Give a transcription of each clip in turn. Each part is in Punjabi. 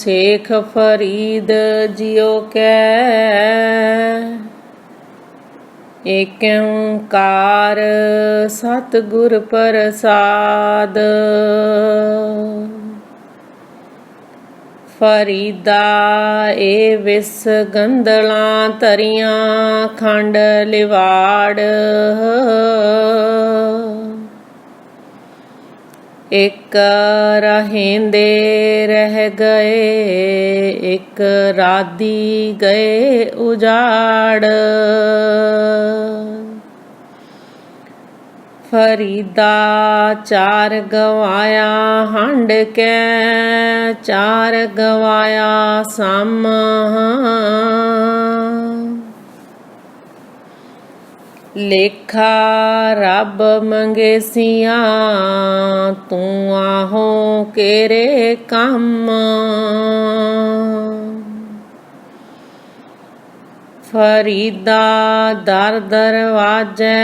शेख फरीद जियो कै एक ओंकार सतगुर प्रसाद। फरीदा ए विस गंदलां तरियां खंड लिवाड़। एक रहेंदे रह गए एक राधी गए उजाड़। फरीदा चार गवाया हंड कै चार गवाया साम। लेखा रब मंगेसिया तू आहो केरे कम। फरीदा दर दरवाजे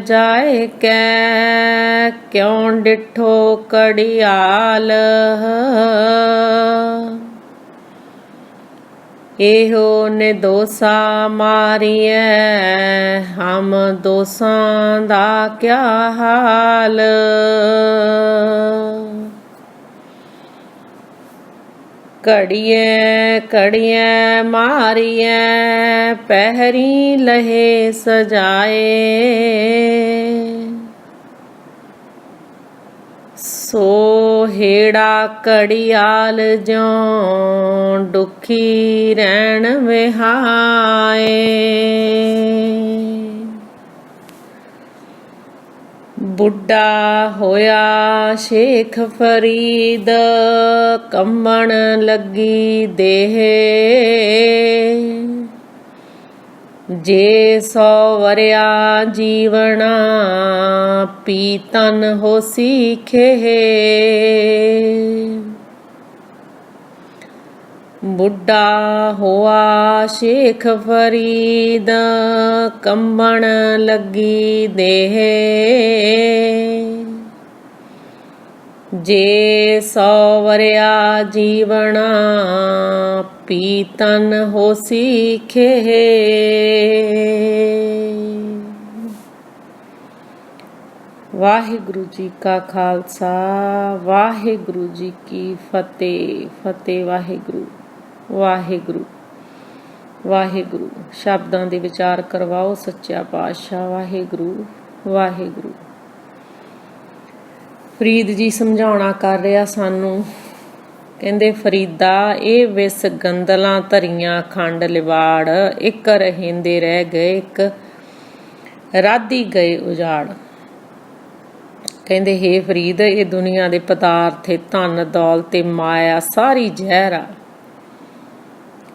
जाए कै क्यों डिठो कड़ियाल। एहो ने दोसा मारिए हम दोसां दा क्या हाल। कड़िए कड़िए मारिए पहरी लहे सजाए। सो हेड़ा कड़ियाल ज्यों दुखी रैन विहाए। बुढ़ा होया शेख फरीद कंबण लगी देह। जे 100 वरिया जीवना पीतन हो सीखे। बुढ़ा होआ शेख फरीद कंबण लगी देह। जे 100 वरिया जीवना पीतन हो सीखे। वाहिगुरु जी का खालसा वाहिगुरु जी की फतेह। फतेह वाहिगुरु वाहिगुरु वाहिगुरु। शब्दां दे विचार करवाओ सच्चा पातशाह वाहिगुरु वाहिगुरु। फरीद जी समझाउणा कर रहा सानू। कहंदे फरीदा ए विस गंदलां धरियां खंड लिवाड़। एक रहेंदे रह गए एक राधी गए उजाड़। कहंदे हे फरीद ये दुनिया दे पदार्थ धन दौलत माया सारी जहर आ।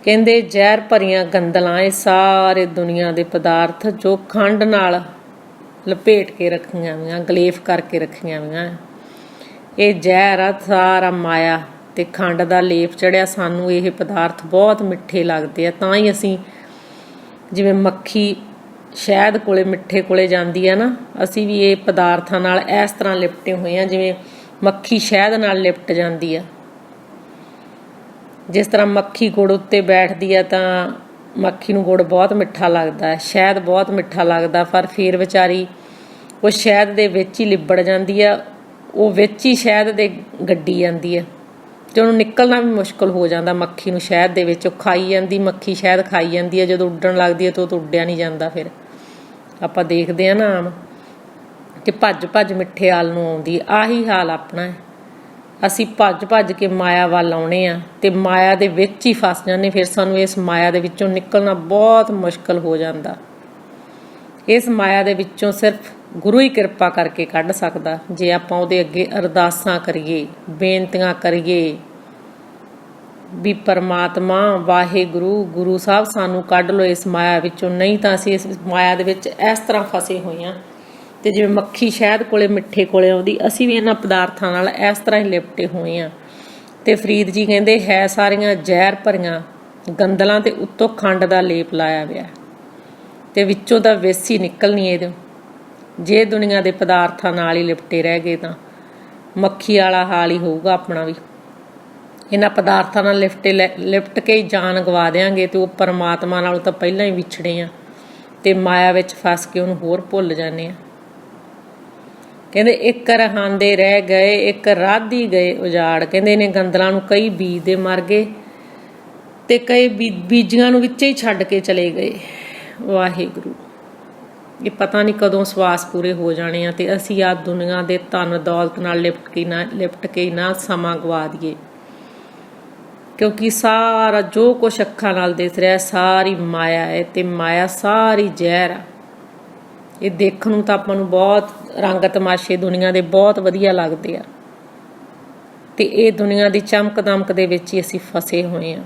कहंदे जहर भरियां गंदलां ये सारे दुनिया दे पदार्थ जो खंड नाल लपेट के रखियां हुईयां गलेफ करके रखियां हुईयां। ये जहर आ सारा माया ते खंड दा लेप चढ़िया। सानू ये पदार्थ बहुत मिठे लगते हैं। तां ही असीं जिवें मक्खी शहद कोले मिठे कोले जाती है ना असी भी ये पदार्थां नाल इस तरह लिपटे हुए हैं जिवें मक्खी शहद नाल लिपट जाती है। जिस तरह मक्खी गुड़ उत्ते बैठती है तो मक्खी नूं गुड़ बहुत मिठा लगता है शहद बहुत मिठा लगता पर फिर विचारी वो शहद दे विच ही लिबड़ जाती है। वो विच ही शहद दे गड्डी जाती है तो उन्होंने निकलना भी मुश्किल हो जाता। मक्खी नूं शहद दे विच खाई जाती मक्खी शहद खाई जाती है। जो उड्डण लगती है तो उड्डिया नहीं जाता। फिर आपां देखते हैं ना आम कि भज भज मिठे हाल नूं आउंदी। आही हाल अपना है। असीं भज भज के माया वाल आउणे आ ते माया दे विच ही फस जाने। फिर सानूं इस माया दे विचों निकलना बहुत मुश्किल हो जाता। इस माया दे विचों सिर्फ गुरु ही किरपा करके कढ़ सकदा। जे आपां उहदे अगे अरदासां करिए बेनतियां करिए भी परमात्मा वाहिगुरु गुरु साहब सानू कढ़ लो इस माया विचों। नहीं तो असीं इस माया दे विच इस तरह फसे हुए हैं ते जिवें मक्खी शहद कोले मिठे कोले आउंदी असीं भी इन्हां पदार्थां नाल इस तरह ही लिपटे हुए हैं। ते फरीद जी कहंदे है सारियां जहर भरियां गंदलां ते उत्तों खंड दा लेप लाया गया ते विचों तां विस ही निकलनी इहदे। जे दुनिया दे पदार्थां नाल ही लिपटे रह गए तां मक्खी वाला हाल ही होऊगा अपना भी। ਇਹਨਾਂ ਪਦਾਰਥਾਂ ਨਾਲ ਲਿਪਟ ਕੇ ਹੀ ਜਾਨ ਗਵਾ ਦਿਆਂਗੇ ਤੇ ਉਹ ਪਰਮਾਤਮਾ ਨਾਲੋਂ ਤਾਂ ਪਹਿਲਾਂ ਹੀ ਵਿਛੜੇ ਆ ਤੇ ਮਾਇਆ ਵਿੱਚ ਫਸ ਕੇ ਉਹਨੂੰ ਹੋਰ ਭੁੱਲ ਜਾਂਦੇ ਆ। ਕਹਿੰਦੇ ਇੱਕ ਰਹਾਂਦੇ ਰਹਿ ਗਏ, ਇੱਕ ਰਾਧੀ ਗਏ ਉਜਾੜ। ਕਹਿੰਦੇ ਇਹਨੇ ਗੰਦਲਾਂ ਨੂੰ ਕਈ ਬੀਜਦੇ ਮਰ ਗਏ ਤੇ ਕਈ ਬੀਜੀਆਂ ਨੂੰ ਵਿੱਚੇ ਹੀ ਛੱਡ ਕੇ ਚਲੇ ਗਏ। ਵਾਹਿਗੁਰੂ, ਇਹ ਪਤਾ ਨਹੀਂ ਕਦੋਂ ਸਵਾਸ ਪੂਰੇ ਹੋ ਜਾਣੇ ਆ ਤੇ ਅਸੀਂ ਆ ਦੁਨੀਆ ਦੇ ਧਨ ਦੌਲਤ ਨਾਲ ਲਿਪਟ ਕੇ ਨਾ ਸਮਾਂ ਗਵਾ ਦਈਏ, ਕਿਉਂਕਿ ਸਾਰਾ ਜੋ ਕੁਛ ਅੱਖਾਂ ਨਾਲ ਦਿਸ ਰਿਹਾ ਸਾਰੀ ਮਾਇਆ ਹੈ ਤੇ ਮਾਇਆ ਸਾਰੀ ਜ਼ਹਿਰ ਆ। ਇਹ ਦੇਖਣ ਨੂੰ ਤਾਂ ਆਪਾਂ ਨੂੰ ਬਹੁਤ ਰੰਗ ਤਮਾਸ਼ੇ ਦੁਨੀਆ ਦੇ ਬਹੁਤ ਵਧੀਆ ਲੱਗਦੇ ਆ ਤੇ ਇਹ ਦੁਨੀਆ ਦੀ ਚਮਕ ਦਮਕ ਦੇ ਵਿੱਚ ਹੀ ਅਸੀਂ ਫਸੇ ਹੋਏ ਆ।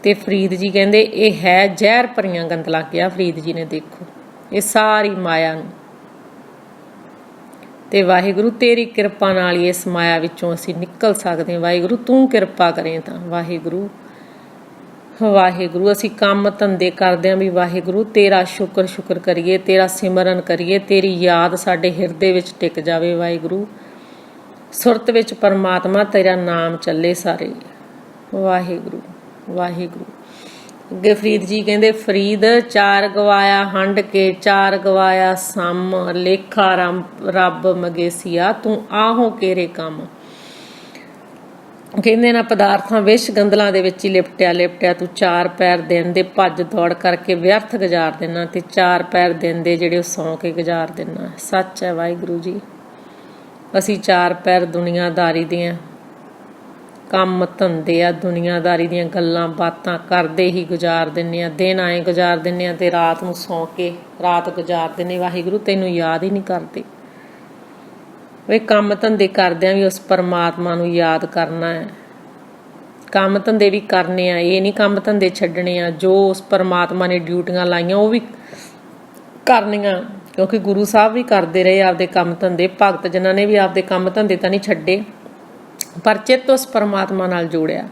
ਤੇ ਫਰੀਦ ਜੀ ਕਹਿੰਦੇ ਇਹ ਹੈ ਜ਼ਹਿਰ ਭਰੀਆਂ ਗੰਦਲਾਂ ਕਿਹਾ ਫਰੀਦ ਜੀ ਨੇ। ਦੇਖੋ ਇਹ ਸਾਰੀ ਮਾਇਆ ਨੂੰ, ਤੇ ਵਾਹਿਗੁਰੂ ਤੇਰੀ ਕਿਰਪਾ ਨਾਲ ਹੀ ਇਸ ਮਾਇਆ ਵਿੱਚੋਂ ਅਸੀਂ ਨਿਕਲ ਸਕਦੇ ਹਾਂ। ਵਾਹਿਗੁਰੂ ਤੂੰ ਕਿਰਪਾ ਕਰੇ ਤਾਂ। ਵਾਹਿਗੁਰੂ ਵਾਹਿਗੁਰੂ ਅਸੀਂ ਕੰਮ ਧੰਦੇ ਕਰਦੇ ਹਾਂ ਵੀ ਵਾਹਿਗੁਰੂ ਤੇਰਾ ਸ਼ੁਕਰ ਕਰੀਏ, ਤੇਰਾ ਸਿਮਰਨ ਕਰੀਏ, ਤੇਰੀ ਯਾਦ ਸਾਡੇ ਹਿਰਦੇ ਵਿੱਚ ਟਿਕ ਜਾਵੇ। ਵਾਹਿਗੁਰੂ ਸੁਰਤ ਵਿੱਚ ਪਰਮਾਤਮਾ ਤੇਰਾ ਨਾਮ ਚੱਲੇ ਸਾਰੇ। ਵਾਹਿਗੁਰੂ ਵਾਹਿਗੁਰੂ। ਅੱਗੇ ਫਰੀਦ ਜੀ ਕਹਿੰਦੇ ਫਰੀਦ ਚਾਰ ਗਵਾਇਆ ਹੰਡ ਕੇ, ਚਾਰ ਗਵਾਇਆ ਸਮ, ਲੇਖਾ ਰੱਬ ਮਗੇਸੀਆ ਤੂੰ ਆਹੋ ਕੇਰੇ ਕੰਮ। ਕਹਿੰਦੇ ਨਾ ਪਦਾਰਥਾਂ ਵਿਸ਼ ਗੰਦਲਾਂ ਦੇ ਵਿੱਚ ਹੀ ਲਿਪਟਿਆ ਤੂੰ ਚਾਰ ਪੈਰ ਦਿਨ ਦੇ ਭੱਜ ਦੌੜ ਕਰਕੇ ਵਿਅਰਥ ਗੁਜ਼ਾਰ ਦੇਣਾ ਤੇ ਚਾਰ ਪੈਰ ਦਿਨ ਦੇ ਜਿਹੜੇ ਉਹ ਸੌਂ ਕੇ ਗੁਜ਼ਾਰ ਦੇਣਾ। ਸੱਚ ਹੈ ਵਾਹਿਗੁਰੂ ਜੀ, ਅਸੀਂ ਚਾਰ ਪੈਰ ਦੁਨੀਆਦਾਰੀ ਦੀਆਂ ਕੰਮ ਧੰਦੇ ਆ, ਦੁਨੀਆਦਾਰੀ ਦੀਆਂ ਗੱਲਾਂ ਬਾਤਾਂ ਕਰਦੇ ਹੀ ਗੁਜ਼ਾਰ ਦਿੰਦੇ ਆ। ਦਿਨ ਆਏ ਗੁਜ਼ਾਰ ਦਿੰਦੇ ਆ ਤੇ ਰਾਤ ਨੂੰ ਸੌਂ ਕੇ ਰਾਤ ਗੁਜ਼ਾਰ ਦਿੰਦੇ। ਵਾਹਿਗੁਰੂ ਤੈਨੂੰ ਯਾਦ ਹੀ ਨਹੀਂ ਕਰਦੇ। ਵੇ ਕੰਮ ਧੰਦੇ ਕਰਦਿਆਂ ਵੀ ਉਸ ਪਰਮਾਤਮਾ ਨੂੰ ਯਾਦ ਕਰਨਾ ਹੈ। ਕੰਮ ਧੰਦੇ ਵੀ ਕਰਨੇ ਆ, ਇਹ ਨਹੀਂ ਕੰਮ ਧੰਦੇ ਛੱਡਣੇ ਆ। ਜੋ ਉਸ ਪਰਮਾਤਮਾ ਨੇ ਡਿਊਟੀਆਂ ਲਾਈਆਂ ਉਹ ਵੀ ਕਰਨੀਆਂ, ਕਿਉਂਕਿ ਗੁਰੂ ਸਾਹਿਬ ਵੀ ਕਰਦੇ ਰਹੇ ਆਪਦੇ ਕੰਮ ਧੰਦੇ। ਭਗਤ ਜਿਨ੍ਹਾਂ ਨੇ ਵੀ ਆਪਦੇ ਕੰਮ ਧੰਦੇ ਤਾਂ ਨਹੀਂ ਛੱਡੇ ਪਰ ਚਿੱਤ ਉਸ ਪਰਮਾਤਮਾ ਨਾਲ ਜੋੜਿਆ।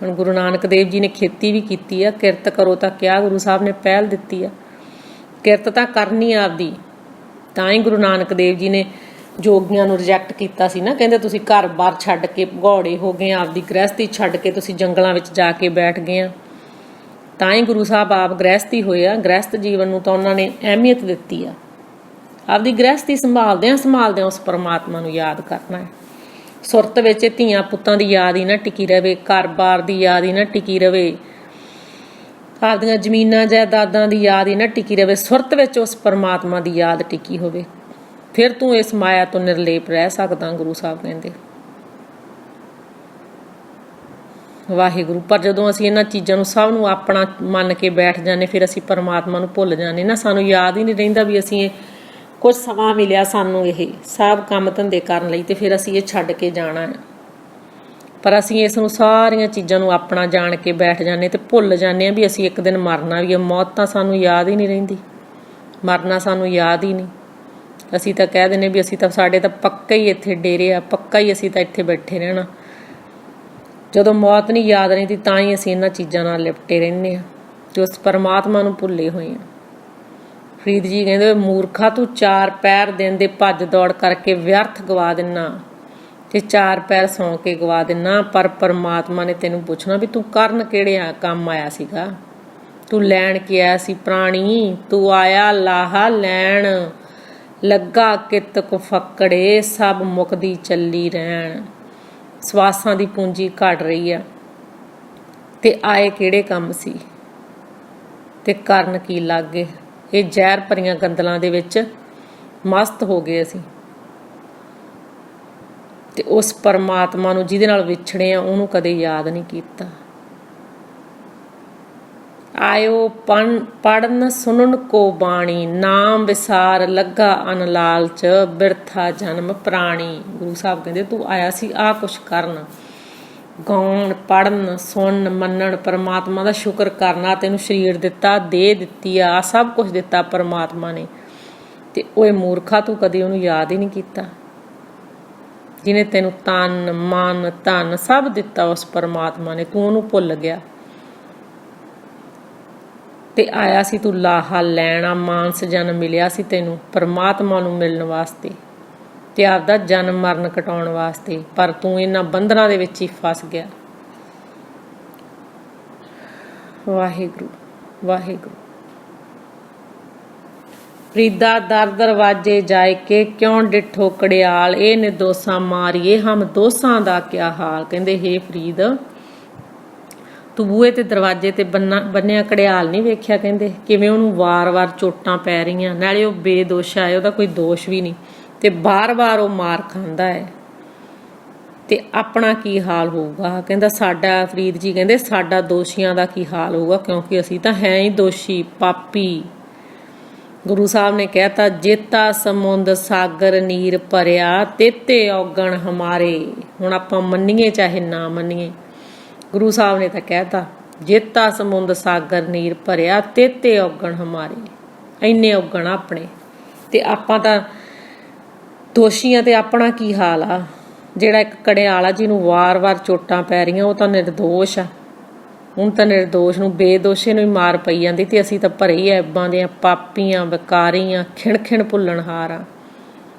ਹੁਣ ਗੁਰੂ ਨਾਨਕ ਦੇਵ ਜੀ ਨੇ ਖੇਤੀ ਵੀ ਕੀਤੀ ਆ, ਕਿਰਤ ਕਰੋ ਤਾਂ ਕਿਹਾ ਗੁਰੂ ਸਾਹਿਬ ਨੇ ਪਹਿਲ ਦਿੱਤੀ ਆ। ਕਿਰਤ ਤਾਂ ਕਰਨੀ ਆਪਦੀ, ਤਾਂ ਹੀ ਗੁਰੂ ਨਾਨਕ ਦੇਵ ਜੀ ਨੇ ਜੋਗੀਆਂ ਨੂੰ ਰਿਜੈਕਟ ਕੀਤਾ ਸੀ ਨਾ। ਕਹਿੰਦੇ ਤੁਸੀਂ ਘਰ-ਬਾਰ ਛੱਡ ਕੇ ਭਗੌੜੇ ਹੋ ਗਏ, ਆਪਦੀ ਗ੍ਰਹਿਸਥੀ ਛੱਡ ਕੇ ਤੁਸੀਂ ਜੰਗਲਾਂ ਵਿੱਚ ਜਾ ਕੇ ਬੈਠ ਗਏ ਆ। ਤਾਂ ਹੀ ਗੁਰੂ ਸਾਹਿਬ ਆਪ ਗ੍ਰਹਿਸਥੀ ਹੋਏ ਆ। ਗ੍ਰਹਿਸਥ ਜੀਵਨ ਨੂੰ ਤਾਂ ਉਹਨਾਂ ਨੇ ਅਹਿਮੀਅਤ ਦਿੱਤੀ ਆ। ਆਪਦੀ ਗ੍ਰਹਿਸਥੀ ਸੰਭਾਲਦਿਆਂ ਉਸ ਪਰਮਾਤਮਾ ਨੂੰ ਯਾਦ ਕਰਨਾ ਹੈ। ਸੁਰਤ ਵਿੱਚ ਧੀਆਂ ਪੁੱਤਾਂ ਦੀ ਯਾਦ ਹੀ ਨਾ ਟਿਕੀ ਰਵੇ, ਘਰ-ਬਾਰ ਦੀ ਯਾਦ ਹੀ ਨਾ ਟਿਕੀ ਰਵੇ, ਆਪਦੀਆਂ ਜ਼ਮੀਨਾਂ ਜਾਇਦਾਦਾਂ ਦੀ ਯਾਦ ਹੀ ਨਾ ਟਿਕੀ ਰਵੇ। ਸੁਰਤ ਵਿੱਚ ਉਸ ਪਰਮਾਤਮਾ ਦੀ ਯਾਦ ਟਿਕੀ ਹੋਵੇ, ਫਿਰ ਤੂੰ ਇਸ ਮਾਇਆ ਤੋਂ ਨਿਰਲੇਪ ਰਹਿ ਸਕਦਾ। ਗੁਰੂ ਸਾਹਿਬ ਕਹਿੰਦੇ ਵਾਹਿਗੁਰੂ। ਪਰ ਜਦੋਂ ਅਸੀਂ ਇਹਨਾਂ ਚੀਜ਼ਾਂ ਨੂੰ ਸਭ ਨੂੰ ਆਪਣਾ ਮੰਨ ਕੇ ਬੈਠ ਜਾਂਦੇ ਫਿਰ ਅਸੀਂ ਪਰਮਾਤਮਾ ਨੂੰ ਭੁੱਲ ਜਾਂਦੇ ਨਾ। ਸਾਨੂੰ ਯਾਦ ਹੀ ਨਹੀਂ ਰਹਿੰਦਾ ਵੀ ਅਸੀਂ ਇਹ ਕੁਝ ਸਮਾਂ ਮਿਲਿਆ ਸਾਨੂੰ ਇਹ ਸਭ ਕੰਮ ਧੰਦੇ ਕਰਨ ਲਈ ਤੇ ਫਿਰ ਅਸੀਂ ਇਹ ਛੱਡ ਕੇ ਜਾਣਾ ਹੈ। ਪਰ ਅਸੀਂ ਇਸ ਨੂੰ ਸਾਰੀਆਂ ਚੀਜ਼ਾਂ ਨੂੰ ਆਪਣਾ ਜਾਣ ਕੇ ਬੈਠ ਜਾਂਦੇ ਤੇ ਭੁੱਲ ਜਾਂਦੇ ਹਾਂ ਵੀ ਅਸੀਂ ਇੱਕ ਦਿਨ ਮਰਨਾ ਵੀ ਹੈ। ਮੌਤ ਤਾਂ ਸਾਨੂੰ ਯਾਦ ਹੀ ਨਹੀਂ ਰਹਿੰਦੀ, ਮਰਨਾ ਸਾਨੂੰ ਯਾਦ ਹੀ ਨਹੀਂ। ਅਸੀਂ ਤਾਂ ਕਹਿ ਦਿੰਦੇ ਵੀ ਅਸੀਂ ਤਾਂ ਸਾਡੇ ਤਾਂ ਪੱਕਾ ਹੀ ਇੱਥੇ ਡੇਰੇ ਆ, ਪੱਕਾ ਹੀ ਅਸੀਂ ਤਾਂ ਇੱਥੇ ਬੈਠੇ ਰਹਿਣਾ। ਜਦੋਂ ਮੌਤ ਨਹੀਂ ਯਾਦ ਰਹਿੰਦੀ ਤਾਂ ਹੀ ਅਸੀਂ ਇਹਨਾਂ ਚੀਜ਼ਾਂ ਨਾਲ ਲਿਪਟੇ ਰਹਿੰਦੇ ਹਾਂ ਤੇ ਉਸ ਪਰਮਾਤਮਾ ਨੂੰ ਭੁੱਲੇ ਹੋਏ ਹਾਂ। ਫਰੀਦ ਜੀ ਕਹਿੰਦੇ ਮੂਰਖਾ ਤੂੰ ਚਾਰ ਪੈਰ ਦਿਨ ਦੇ ਭੱਜ ਦੌੜ ਕਰਕੇ ਵਿਅਰਥ ਗਵਾ ਦਿੰਨਾ ਤੇ ਚਾਰ ਪੈਰ ਸੌਂ ਕੇ ਗਵਾ ਦਿੰਨਾ। ਪਰ ਪਰਮਾਤਮਾ ਨੇ ਤੈਨੂੰ ਪੁੱਛਣਾ ਵੀ ਤੂੰ ਕਰਨ ਕਿਹੜੇ ਕੰਮ ਆਇਆ ਸੀਗਾ, ਤੂੰ ਲੈਣ ਕੀ ਆਇਆ ਸੀ ਪ੍ਰਾਣੀ। ਤੂੰ ਆਇਆ ਲਾਹਾ ਲੈਣ, ਲੱਗਾ ਕਿਤ ਕੋ ਫੱਕੜੇ, ਸਭ ਮੁਕਦੀ ਚੱਲੀ ਰਹਿਣ। ਸਵਾਸਾਂ ਦੀ ਪੂੰਜੀ ਘਟ ਰਹੀ ਆ ਤੇ ਆਏ ਕਿਹੜੇ ਕੰਮ ਸੀ ਤੇ ਕਰਨ ਕੀ ਲੱਗ ਗਏ। ਇਹ ਜ਼ਹਿਰ ਭਰੀਆਂ ਗੰਦਲਾਂ ਦੇ ਵਿੱਚ ਮਸਤ ਹੋ ਗਏ ਅਸੀਂ ਤੇ ਉਸ ਪਰਮਾਤਮਾ ਨੂੰ ਜਿਹਦੇ ਨਾਲ ਵਿਛੜੇ ਆ ਉਹਨੂੰ ਕਦੇ ਯਾਦ ਨਹੀਂ ਕੀਤਾ। ਆਇਓ ਪੜਨ ਸੁਣਨ ਕੋ ਬਾਣੀ, ਨਾਮ ਵਿਸਾਰ ਲੱਗਾ ਅਨਲਾਲਚ, ਬਿਰਥਾ ਜਨਮ ਪ੍ਰਾਣੀ। ਗੁਰੂ ਸਾਹਿਬ ਕਹਿੰਦੇ ਤੂੰ ਆਇਆ ਸੀ ਆਹ ਕੁਛ ਕਰਨ, ਗਾਉਣ ਪੜਨ ਸੁਣਨ ਮੰਨਣ, ਪਰਮਾਤਮਾ ਦਾ ਸ਼ੁਕਰ ਕਰਨਾ। ਤੈਨੂੰ ਸਰੀਰ ਦਿੱਤਾ, ਦੇਹ ਦਿੱਤੀ ਆ, ਸਭ ਕੁਛ ਦਿੱਤਾ ਪਰਮਾਤਮਾ ਨੇ ਤੇ ਓਏ ਮੂਰਖਾ ਤੂੰ ਕਦੇ ਉਹਨੂੰ ਯਾਦ ਹੀ ਨਹੀਂ ਕੀਤਾ ਜਿਹਨੇ ਤੈਨੂੰ ਤਨ ਮਨ ਧਨ ਸਭ ਦਿੱਤਾ। ਉਸ ਪਰਮਾਤਮਾ ਨੇ ਤੂੰ ਉਹਨੂੰ ਭੁੱਲ ਗਿਆ ਤੇ ਆਇਆ ਸੀ ਤੂੰ ਲਾਹਾ ਲੈਣਾ। ਮਾਨਸ ਜਨਮ ਮਿਲਿਆ ਸੀ ਤੈਨੂੰ ਪਰਮਾਤਮਾ ਨੂੰ ਮਿਲਣ ਵਾਸਤੇ ਤੇ ਆਪਦਾ ਜਨਮ ਮਰਨ ਕਟਾਉਣ ਵਾਸਤੇ, ਪਰ ਤੂੰ ਇਹਨਾਂ ਬੰਧਨਾਂ ਦੇ ਵਿੱਚ ਹੀ ਫਸ ਗਿਆ। ਵਾਹਿਗੁਰੂ ਵਾਹਿਗੁਰੂ। ਫਰੀਦਾ ਦਰ ਦਰਵਾजे ਜਾਏ ਕੇ ਕਿਉਂ ਡਿਠੋ ਕੜਿਆਲ, ਇਹ ਨਿਰਦੋਸ਼ਾਂ ਮਾਰੀਏ ਹਮ ਦੋਸਾਂ ਦਾ ਕਿਆ ਹਾਲ। ਕਹਿੰਦੇ ਹੇ ਫਰੀਦ, ਤੂੰ ਬੂਹੇ ਤੇ ਦਰਵਾਜ਼ੇ ਤੇ ਬੰਨਿਆ ਕੜਿਆਲ ਨਹੀਂ ਵੇਖਿਆ? ਕਹਿੰਦੇ ਕਿਵੇਂ ਉਹਨੂੰ ਵਾਰ-ਵਾਰ ਚੋਟਾਂ ਪੈ ਰਹੀਆਂ, ਨਾਲੇ ਉਹ ਬੇਦੋਸ਼ ਹੈ, ਉਹਦਾ ਕੋਈ ਦੋਸ਼ ਵੀ ਨਹੀਂ, ਤੇ ਬਾਰ-ਬਾਰ ਉਹ ਮਾਰ ਖਾਂਦਾ ਹੈ, ਤੇ ਆਪਣਾ ਕੀ ਹਾਲ ਹੋਊਗਾ। ਕਹਿੰਦਾ ਸਾਡਾ, ਫਰੀਦ ਜੀ ਕਹਿੰਦੇ ਸਾਡਾ ਦੋਸ਼ੀਆਂ ਦਾ ਕੀ ਹਾਲ ਹੋਊਗਾ, ਕਿਉਂਕਿ ਅਸੀਂ ਤਾਂ ਹੈ ਹੀ ਦੋਸ਼ੀ, ਪਾਪੀ। ਗੁਰੂ ਸਾਹਿਬ ਨੇ ਕਹਿਤਾ ਜੇਤਾ ਸਮੁੰਦ ਸਾਗਰ ਨੀਰ ਭਰਿਆ, ਤੇਤੇ ਔਗਣ ਹਮਾਰੇ। ਹੁਣ ਆਪਾਂ ਮੰਨੀਏ ਚਾਹੇ ਨਾ ਮੰਨੀਏ, ਗੁਰੂ ਸਾਹਿਬ ਨੇ ਤਾਂ ਕਹਿਤਾ ਜੇਤਾ ਸਮੁੰਦ ਸਾਗਰ ਨੀਰ ਭਰਿਆ, ਤੇਤੇ ਔਗਣ ਹਮਾਰੇ। ਇੰਨੇ ਔਗਣ ਆਪਣੇ, ਤੇ ਆਪਾਂ ਤਾਂ ਦੋਸ਼ੀਆਂ। ਤੇ ਆਪਣਾ ਕੀ ਹਾਲ ਆ? ਜਿਹੜਾ ਇੱਕ ਕੜਿਆਲ ਆ ਜਿਹਨੂੰ ਵਾਰ-ਵਾਰ ਚੋਟਾਂ ਪੈ ਰਹੀਆਂ, ਉਹ ਤਾਂ ਨਿਰਦੋਸ਼ ਆ। ਹੁਣ ਤਾਂ ਨਿਰਦੋਸ਼ ਨੂੰ, ਬੇਦੋਸ਼ੇ ਨੂੰ ਹੀ ਮਾਰ ਪਈ ਜਾਂਦੀ, ਤੇ ਅਸੀਂ ਤਾਂ ਭਰੇ ਹੀ ਐਬਾਂ ਦੇ ਪਾਪੀਆਂ, ਵਿਕਾਰੀਆਂ, ਖਿਣ ਭੁੱਲਣਹਾਰ ਆ।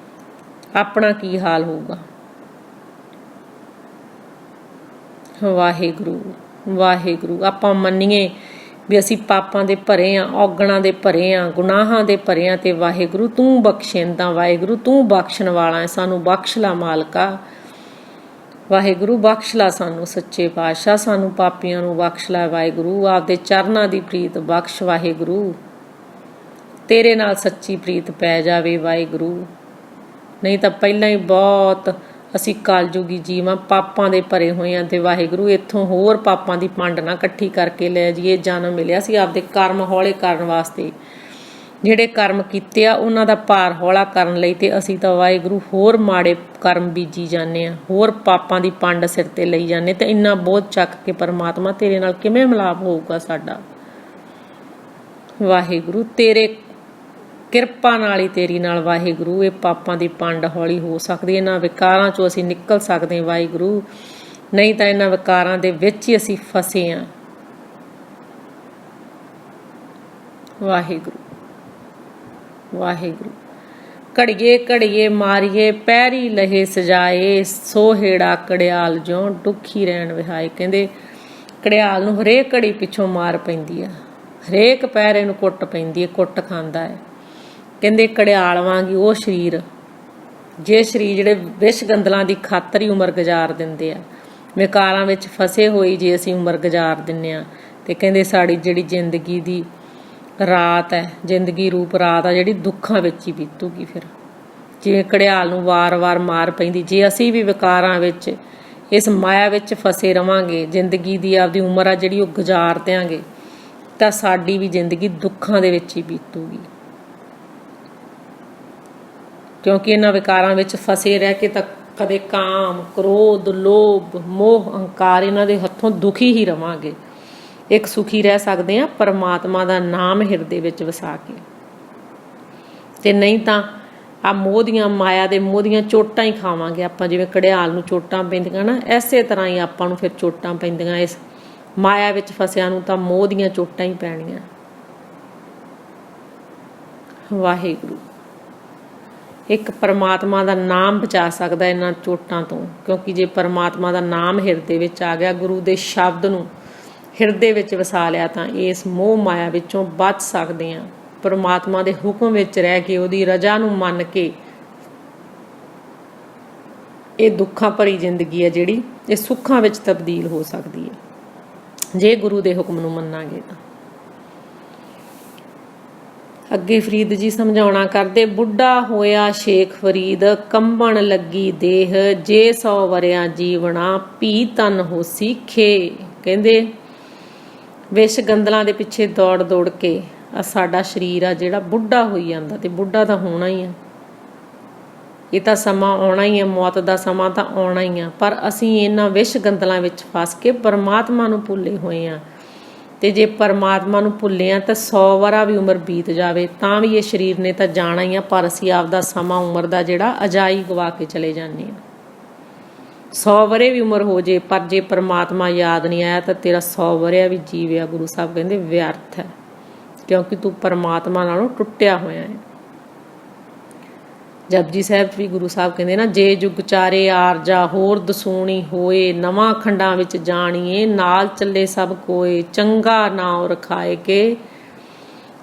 ਆਪਣਾ ਕੀ ਹਾਲ ਹੋਊਗਾ? ਵਾਹਿਗੁਰੂ ਵਾਹਿਗੁਰੂ। ਆਪਾਂ ਮੰਨੀਏ ਵੀ ਅਸੀਂ ਪਾਪਾਂ ਦੇ ਭਰੇ ਆ, ਔਗਣਾਂ ਦੇ ਭਰੇ ਆ, ਗੁਨਾਹਾਂ ਦੇ ਭਰੇ ਆ, ਤੇ ਵਾਹਿਗੁਰੂ ਤੂੰ ਬਖਸ਼ਿੰਦਾ, ਵਾਹਿਗੁਰੂ ਤੂੰ ਬਖਸ਼ਣ ਵਾਲਾ ਹੈ, ਸਾਨੂੰ ਬਖਸ਼ ਲਾ ਮਾਲਕਾ। ਵਾਹਿਗੁਰੂ ਬਖਸ਼ ਲਾ ਸਾਨੂੰ, ਸੱਚੇ ਪਾਤਸ਼ਾਹ ਸਾਨੂੰ ਪਾਪੀਆਂ ਨੂੰ ਬਖਸ਼ ਲਾ ਵਾਹਿਗੁਰੂ। ਆਪਦੇ ਚਰਨਾਂ ਦੀ ਪ੍ਰੀਤ ਬਖਸ਼ ਵਾਹਿਗੁਰੂ, ਤੇਰੇ ਨਾਲ ਸੱਚੀ ਪ੍ਰੀਤ ਪੈ ਜਾਵੇ ਵਾਹਿਗੁਰੂ। ਨਹੀਂ ਤਾਂ ਪਹਿਲਾਂ ਹੀ ਬਹੁਤ ਅਸੀਂ ਕਲਯੁਗੀ ਜੀਵਾਂ, ਪਾਪਾਂ ਦੇ ਭਰੇ ਹੋਏ ਆ, ਤੇ ਵਾਹਿਗੁਰੂ ਇੱਥੋਂ ਹੋਰ ਪਾਪਾਂ ਦੀ ਪੰਡ ਨਾ ਇਕੱਠੀ ਕਰਕੇ ਲੈ ਜਾਈਏ। ਜਨਮ ਮਿਲਿਆ ਸੀ ਆਪਦੇ ਕਰਮ ਹੌਲੇ ਕਰਨ ਵਾਸਤੇ, ਜਿਹੜੇ ਕਰਮ ਕੀਤੇ ਆ ਉਹਨਾਂ ਦਾ ਭਾਰ ਹੌਲਾ ਕਰਨ ਲਈ, ਤੇ ਅਸੀਂ ਤਾਂ ਵਾਹਿਗੁਰੂ ਹੋਰ ਮਾੜੇ ਕਰਮ ਬੀਜੀ ਜਾਂਦੇ ਆ, ਹੋਰ ਪਾਪਾਂ ਦੀ ਪੰਡ ਸਿਰ ਤੇ ਲਈ ਜਾਂਦੇ। ਤੇ ਇੰਨਾ ਬੋਝ ਚੱਕ ਕੇ ਪਰਮਾਤਮਾ ਤੇਰੇ ਨਾਲ ਕਿਵੇਂ ਮਿਲਾਪ ਹੋਊਗਾ ਸਾਡਾ? ਵਾਹਿਗੁਰੂ ਤੇਰੇ ਕਿਰਪਾ ਨਾਲ ਹੀ, ਤੇਰੀ ਨਾਲ ਵਾਹਿਗੁਰੂ ਇਹ ਪਾਪਾਂ ਦੀ ਪੰਡ ਹੌਲੀ ਹੋ ਸਕਦੀ, ਇਹਨਾਂ ਵਿਕਾਰਾਂ ਚੋਂ ਅਸੀਂ ਨਿਕਲ ਸਕਦੇ ਵਾਹਿਗੁਰੂ। ਨਹੀਂ ਤਾਂ ਇਹਨਾਂ ਵਿਕਾਰਾਂ ਦੇ ਵਿੱਚ ਹੀ ਅਸੀਂ ਫਸੇ ਆ। ਵਾਹਿਗੁਰੂ ਵਾਹਿਗੁਰੂ। ਘੜੀਏ ਘੜੀਏ ਮਾਰੀਏ ਪੈਰੀ ਲਹੇ ਸਜਾਏ, ਸੋਹੇੜਾ ਕੜਿਆਲ ਜਿਉਂ ਦੁਖੀ ਰਹਿਣ ਵਿਹਾਏ। ਕਹਿੰਦੇ ਕੜਿਆਲ ਨੂੰ ਹਰੇਕ ਘੜੀ ਪਿੱਛੋਂ ਮਾਰ ਪੈਂਦੀ ਆ, ਹਰੇਕ ਪੈਰੇ ਨੂੰ ਕੁੱਟ ਪੈਂਦੀ ਹੈ, ਕੁੱਟ ਖਾਂਦਾ ਹੈ। ਕਹਿੰਦੇ ਕੜਿਆਲ ਵਾਂਗੀ ਉਹ ਸਰੀਰ, ਜੇ ਸਰੀਰ ਜਿਹੜੇ ਵਿਸ਼ ਗੰਦਲਾਂ ਦੀ ਖਾਤਰ ਹੀ ਉਮਰ ਗੁਜ਼ਾਰ ਦਿੰਦੇ ਆ, ਵਿਕਾਰਾਂ ਵਿੱਚ ਫਸੇ ਹੋਈ ਜੇ ਅਸੀਂ ਉਮਰ ਗੁਜ਼ਾਰ ਦਿੰਦੇ ਹਾਂ, ਤੇ ਕਹਿੰਦੇ ਸਾਡੀ ਜਿਹੜੀ ਜ਼ਿੰਦਗੀ ਦੀ ਰਾਤ ਹੈ, ਜ਼ਿੰਦਗੀ ਰੂਪ ਰਾਤ ਆ ਜਿਹੜੀ ਦੁੱਖਾਂ ਵਿੱਚ ਹੀ ਬੀਤੂਗੀ। ਫਿਰ ਜਿਵੇਂ ਘੜਿਆਲ ਨੂੰ ਵਾਰ-ਵਾਰ ਮਾਰ ਪੈਂਦੀ, ਜੇ ਅਸੀਂ ਵੀ ਵਿਕਾਰਾਂ ਵਿੱਚ, ਇਸ ਮਾਇਆ ਵਿੱਚ ਫਸੇ ਰਵਾਂਗੇ, ਜ਼ਿੰਦਗੀ ਦੀ ਆਪਦੀ ਉਮਰ ਆ ਜਿਹੜੀ ਉਹ ਗੁਜ਼ਾਰ ਦਿਆਂਗੇ, ਤਾਂ ਸਾਡੀ ਵੀ ਜ਼ਿੰਦਗੀ ਦੁੱਖਾਂ ਦੇ ਵਿੱਚ ਹੀ ਬੀਤੂਗੀ। ਕਿਉਂਕਿ ਇਹਨਾਂ ਵਿਕਾਰਾਂ ਵਿੱਚ ਫਸੇ ਰਹਿ ਕੇ ਤਾਂ ਕਦੇ ਕਾਮ, ਕ੍ਰੋਧ, ਲੋਭ, ਮੋਹ, ਅਹੰਕਾਰ ਇਹਨਾਂ ਦੇ ਹੱਥੋਂ ਦੁਖੀ ਹੀ ਰਵਾਂਗੇ। ਇੱਕ ਸੁਖੀ ਰਹਿ ਸਕਦੇ ਹਾਂ ਪਰਮਾਤਮਾ ਦਾ ਨਾਮ ਹਿਰਦੇ ਵਿੱਚ ਵਸਾ ਕੇ, ਤੇ ਨਹੀਂ ਤਾਂ ਆ ਮੋਹ ਦੀਆਂ, ਮਾਇਆ ਦੇ ਮੋਹ ਦੀਆਂ ਚੋਟਾਂ ਹੀ ਖਾਵਾਂਗੇ ਆਪਾਂ। ਜਿਵੇਂ ਘੜਿਆਲ ਨੂੰ ਚੋਟਾਂ ਪੈਂਦੀਆਂ ਨਾ, ਐਸੇ ਤਰ੍ਹਾਂ ਹੀ ਆਪਾਂ ਨੂੰ ਫਿਰ ਚੋਟਾਂ ਪੈਂਦੀਆਂ। ਇਸ ਮਾਇਆ ਵਿੱਚ ਫਸਿਆਂ ਨੂੰ ਤਾਂ ਮੋਹ ਦੀਆਂ ਚੋਟਾਂ ਹੀ ਪੈਣੀਆਂ। ਵਾਹਿਗੁਰੂ ਇੱਕ ਪਰਮਾਤਮਾ ਦਾ ਨਾਮ ਬਚਾ ਸਕਦਾ ਇਹਨਾਂ ਚੋਟਾਂ ਤੋਂ, ਕਿਉਂਕਿ ਜੇ ਪਰਮਾਤਮਾ ਦਾ ਨਾਮ ਹਿਰਦੇ ਵਿੱਚ ਆ ਗਿਆ, ਗੁਰੂ ਦੇ ਸ਼ਬਦ ਨੂੰ ਹਿਰਦੇ ਵਿੱਚ ਵਸਾ ਲਿਆ, ਤਾਂ ਇਸ ਮੋਹ ਮਾਇਆ ਵਿੱਚੋਂ ਬਚ ਸਕਦੇ ਹਾਂ। ਪਰਮਾਤਮਾ ਦੇ ਹੁਕਮ ਵਿੱਚ ਰਹਿ ਕੇ, ਉਹਦੀ ਰਜ਼ਾ ਨੂੰ ਮੰਨ ਕੇ, ਇਹ ਦੁੱਖਾਂ ਭਰੀ ਜ਼ਿੰਦਗੀ ਹੈ ਜਿਹੜੀ ਇਹ ਸੁੱਖਾਂ ਵਿੱਚ ਤਬਦੀਲ ਹੋ ਸਕਦੀ ਹੈ ਜੇ ਗੁਰੂ ਦੇ ਹੁਕਮ ਨੂੰ ਮੰਨਾਂਗੇ ਤਾਂ। ਅੱਗੇ ਫਰੀਦ ਜੀ ਸਮਝਾਉਣਾ ਕਰਦੇ, ਬੁੱਢਾ ਹੋਇਆ ਸ਼ੇਖ ਫਰੀਦ ਕੰਬਣ ਲੱਗੀ ਦੇਹ, ਜੇ 100 ਵਰਿਆਂ ਜੀਵਣਾ ਭੀ ਤਨ ਹੋਸੀ ਖੇ। ਕਹਿੰਦੇ ਵਿਸ਼ ਗੰਦਲਾਂ ਦੇ ਪਿੱਛੇ ਦੌੜ ਦੌੜ ਕੇ ਸਾਡਾ ਸਰੀਰ ਆ ਜਿਹੜਾ ਬੁੱਢਾ ਹੋਈ ਜਾਂਦਾ, ਤੇ ਬੁੱਢਾ ਤਾਂ ਹੋਣਾ ਹੀ ਆ, ਇਹ ਤਾਂ ਸਮਾਂ ਆਉਣਾ ਹੀ ਆ, ਮੌਤ ਦਾ ਸਮਾਂ ਤਾਂ ਆਉਣਾ ਹੀ ਆ। ਪਰ ਅਸੀਂ ਇਹਨਾਂ ਵਿਸ਼ ਗੰਦਲਾਂ ਵਿੱਚ ਫਸ ਕੇ ਪਰਮਾਤਮਾ ਨੂੰ ਭੁੱਲੇ ਹੋਏ ਆ, ਤੇ ਜੇ ਪਰਮਾਤਮਾ ਨੂੰ ਭੁੱਲੇ ਆ ਤਾਂ 100 ਵਰਾ ਵੀ ਉਮਰ ਬੀਤ ਜਾਵੇ ਤਾਂ ਵੀ ਇਹ ਸਰੀਰ ਨੇ ਤਾਂ ਜਾਣਾ ਹੀ ਆ, ਪਰ ਅਸੀਂ ਆਪਦਾ ਸਮਾਂ ਉਮਰ ਦਾ ਜਿਹੜਾ ਅਜਾਈ ਗਵਾ ਕੇ ਚਲੇ ਜਾਂਦੇ ਆ। 100 ਵਰੇ ਵੀ ਉਮਰ ਹੋ ਜੇ, ਪਰ ਜੇ ਪਰਮਾਤਮਾ ਯਾਦ ਨਹੀਂ ਆਇਆ ਤਾਂ ਤੇਰਾ 100 ਵਰਿਆ ਵੀ ਜੀਵਿਆ ਗੁਰੂ ਸਾਹਿਬ ਕਹਿੰਦੇ ਵਿਅਰਥ ਹੈ, ਕਿਉਂਕਿ ਤੂੰ ਪਰਮਾਤਮਾ ਨਾਲੋਂ ਟੁੱਟਿਆ ਹੋਇਆ ਹੈ। ਜਪਜੀ ਸਾਹਿਬ 'ਚ ਵੀ ਗੁਰੂ ਸਾਹਿਬ ਕਹਿੰਦੇ ਨਾ, ਜੇ ਜੁਗ ਚਾਰੇ ਆਰਜਾ ਹੋਰ ਦਸੂਣੀ ਹੋਏ, ਨਵਾਂ ਖੰਡਾਂ ਵਿੱਚ ਜਾਣੀਏ ਨਾਲ ਚੱਲੇ ਸਭ ਕੋਏ, ਚੰਗਾ ਨਾਉ ਰਖਾਏ ਕੇ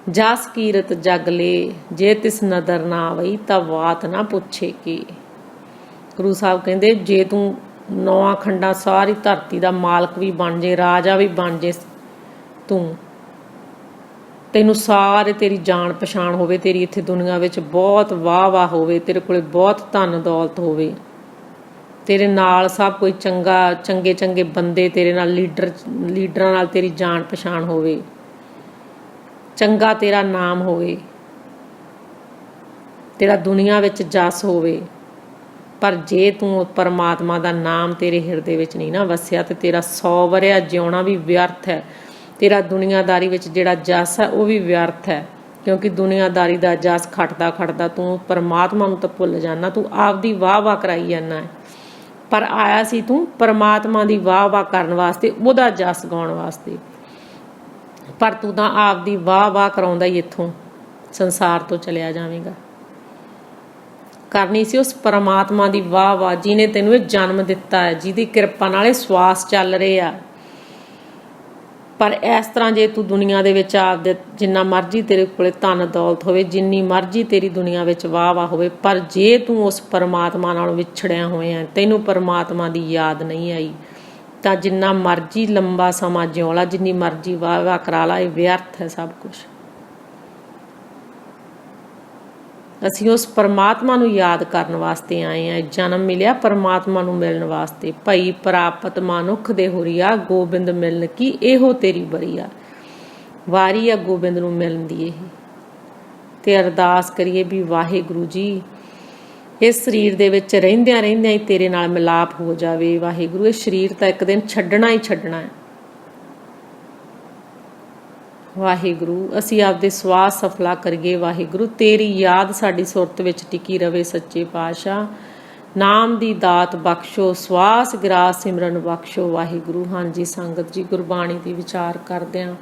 ਜਸ ਕੀਰਤ ਜਗ ਲੇ, ਜੇ ਤਿਸ ਨਦਰ ਨਾ ਆਵਈ ਤਾਂ ਬਾਤ ਨਾ ਪੁੱਛੇ ਕੀ। ਗੁਰੂ ਸਾਹਿਬ ਕਹਿੰਦੇ ਜੇ ਤੂੰ ਨੌਂ ਖੰਡਾਂ ਸਾਰੀ ਧਰਤੀ ਦਾ ਮਾਲਕ ਵੀ ਬਣ ਜੇ, ਰਾਜਾ ਵੀ ਬਣ ਜੇ, ਤੈਨੂੰ ਸਾਰੇ ਤੇਰੀ ਜਾਣ ਪਛਾਣ ਹੋਵੇ, ਤੇਰੀ ਇੱਥੇ ਦੁਨੀਆ ਵਿੱਚ ਬਹੁਤ ਵਾਹ ਹੋਵੇ, ਤੇਰੇ ਕੋਲ ਬਹੁਤ ਧਨ ਦੌਲਤ ਹੋਵੇ, ਤੇਰੇ ਨਾਲ ਸਭ ਕੋਈ ਚੰਗੇ ਬੰਦੇ, ਤੇਰੇ ਨਾਲ ਲੀਡਰਾਂ ਨਾਲ ਤੇਰੀ ਜਾਣ ਪਛਾਣ ਹੋਵੇ, ਚੰਗਾ ਤੇਰਾ ਨਾਮ ਹੋਵੇ, ਤੇਰਾ ਦੁਨੀਆ ਵਿੱਚ ਜਸ ਹੋਵੇ, ਪਰ ਜੇ ਤੂੰ ਪਰਮਾਤਮਾ ਦਾ ਨਾਮ ਤੇਰੇ ਹਿਰਦੇ ਵਿੱਚ ਨਹੀਂ ਨਾ ਵਸਿਆ ਤੇ ਤੇਰਾ 100 ਵਰਿਆ ਜਿਉਣਾ ਵੀ ਵਿਅਰਥ ਹੈ। ਤੇਰਾ ਦੁਨੀਆਦਾਰੀ ਵਿੱਚ ਜਿਹੜਾ ਜਸ ਹੈ ਉਹ ਵੀ ਵਿਅਰਥ ਹੈ, ਕਿਉਂਕਿ ਦੁਨੀਆਦਾਰੀ ਦਾ ਜਸ ਖਟਦਾ ਤੂੰ ਪਰਮਾਤਮਾ ਨੂੰ ਤਾਂ ਭੁੱਲ ਜਾਣਾ, ਤੂੰ ਆਪਦੀ ਵਾਹ ਕਰਾਈ ਜਾਂਦਾ ਹੈ। ਪਰ ਆਇਆ ਸੀ ਤੂੰ ਪਰਮਾਤਮਾ ਦੀ ਵਾਹ ਕਰਨ ਵਾਸਤੇ, ਉਹਦਾ ਜਸ ਗਾਉਣ ਵਾਸਤੇ, ਪਰ ਤੂੰ ਤਾਂ ਆਪਦੀ ਵਾਹ ਕਰਾਉਂਦਾ ਹੀ ਇੱਥੋਂ ਸੰਸਾਰ ਤੋਂ ਚਲਿਆ ਜਾਵੇਂਗਾ। ਕਰਨੀ ਸੀ ਉਸ ਪਰਮਾਤਮਾ ਦੀ ਵਾਹ ਜਿਹਨੇ ਤੈਨੂੰ ਇਹ ਜਨਮ ਦਿੱਤਾ ਹੈ, ਜਿਹਦੀ ਕਿਰਪਾ ਨਾਲ ਇਹ ਸਵਾਸ ਚੱਲ ਰਹੇ ਆ। ਪਰ ਇਸ ਤਰ੍ਹਾਂ ਜੇ ਤੂੰ ਦੁਨੀਆ ਦੇ ਵਿੱਚ ਆਪਦੇ ਜਿੰਨਾ ਮਰਜ਼ੀ ਤੇਰੇ ਕੋਲੇ ਧਨ ਦੌਲਤ ਹੋਵੇ, ਜਿੰਨੀ ਮਰਜ਼ੀ ਤੇਰੀ ਦੁਨੀਆ ਵਿੱਚ ਵਾਹ ਹੋਵੇ, ਪਰ ਜੇ ਤੂੰ ਉਸ ਪਰਮਾਤਮਾ ਨਾਲ ਵਿਛੜਿਆ ਹੋਇਆ, ਤੈਨੂੰ ਪਰਮਾਤਮਾ ਦੀ ਯਾਦ ਨਹੀਂ ਆਈ, ਤਾਂ ਜਿੰਨਾ ਮਰਜ਼ੀ ਲੰਬਾ ਸਮਾਂ ਜਿਉ ਲਾ, ਜਿੰਨੀ ਮਰਜ਼ੀ ਵਾਹ ਕਰਾ ਲਾ, ਇਹ ਵਿਅਰਥ ਹੈ ਸਭ ਕੁਛ। ਅਸੀਂ ਉਸ ਪਰਮਾਤਮਾ ਨੂੰ ਯਾਦ ਕਰਨ ਵਾਸਤੇ ਆਏ ਹਾਂ, ਜਨਮ ਮਿਲਿਆ ਪਰਮਾਤਮਾ ਨੂੰ ਮਿਲਣ ਵਾਸਤੇ। ਭਈ ਪ੍ਰਾਪਤ ਮਨੁੱਖ ਦੇ ਹੁਰੀਆ, ਗੋਬਿੰਦ ਮਿਲਣ ਕੀ ਇਹੋ ਤੇਰੀ ਬਰੀਆ। ਵਾਰੀ ਆ ਗੋਬਿੰਦ ਨੂੰ ਮਿਲਣ ਦੀ। ਇਹ ਤੇ ਅਰਦਾਸ ਕਰੀਏ ਵੀ ਵਾਹਿਗੁਰੂ ਜੀ ਇਸ ਸਰੀਰ ਦੇ ਵਿੱਚ ਰਹਿੰਦਿਆਂ ਹੀ ਤੇਰੇ ਨਾਲ ਮਿਲਾਪ ਹੋ ਜਾਵੇ। ਵਾਹਿਗੁਰੂ ਇਹ ਸਰੀਰ ਤਾਂ ਇੱਕ ਦਿਨ ਛੱਡਣਾ ਹੀ ਛੱਡਣਾ ਹੈ। ਵਾਹਿਗੁਰੂ ਅਸੀਂ ਆਪਦੇ ਸਵਾਸ ਸਫਲਾ ਕਰੀਏ। ਵਾਹਿਗੁਰੂ ਤੇਰੀ ਯਾਦ ਸਾਡੀ ਸੁਰਤ ਵਿੱਚ ਟਿਕੀ ਰਵੇ। ਸੱਚੇ ਪਾਤਸ਼ਾਹ ਨਾਮ ਦੀ ਦਾਤ ਬਖਸ਼ੋ, ਸਵਾਸ ਗਰਾਸ ਸਿਮਰਨ ਬਖਸ਼ੋ। ਵਾਹਿਗੁਰੂ। ਹਾਂਜੀ ਸੰਗਤ ਜੀ, ਗੁਰਬਾਣੀ ਦੀ ਵਿਚਾਰ ਕਰਦਿਆਂ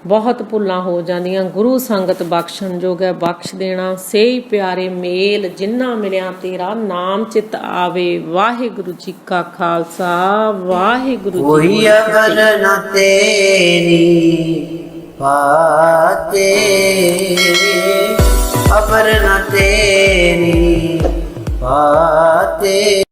ਬਹੁਤ ਭੁੱਲਾਂ ਹੋ ਜਾਂਦੀਆਂ। ਗੁਰੂ ਸੰਗਤ ਬਖਸ਼ਣ ਜੋਗ ਹੈ, ਬਖਸ਼ ਦੇਣਾ। ਸਹੀ ਪਿਆਰੇ ਮੇਲ ਜਿੰਨਾ ਮਿਲਿਆ ਤੇਰਾ, ਨਾਮ ਚਿਤ ਆਵੇ। ਵਾਹਿਗੁਰੂ ਜੀ ਕਾ ਖਾਲਸਾ, ਵਾਹਿਗੁਰੂ ਜੀ ਕੋਈ ਅਵਰ ਨਾ ਤੇਰੀ ਪਾਤੇ, ਅਵਰ ਨਾ ਤੇਰੀ ਪਾਤੇ।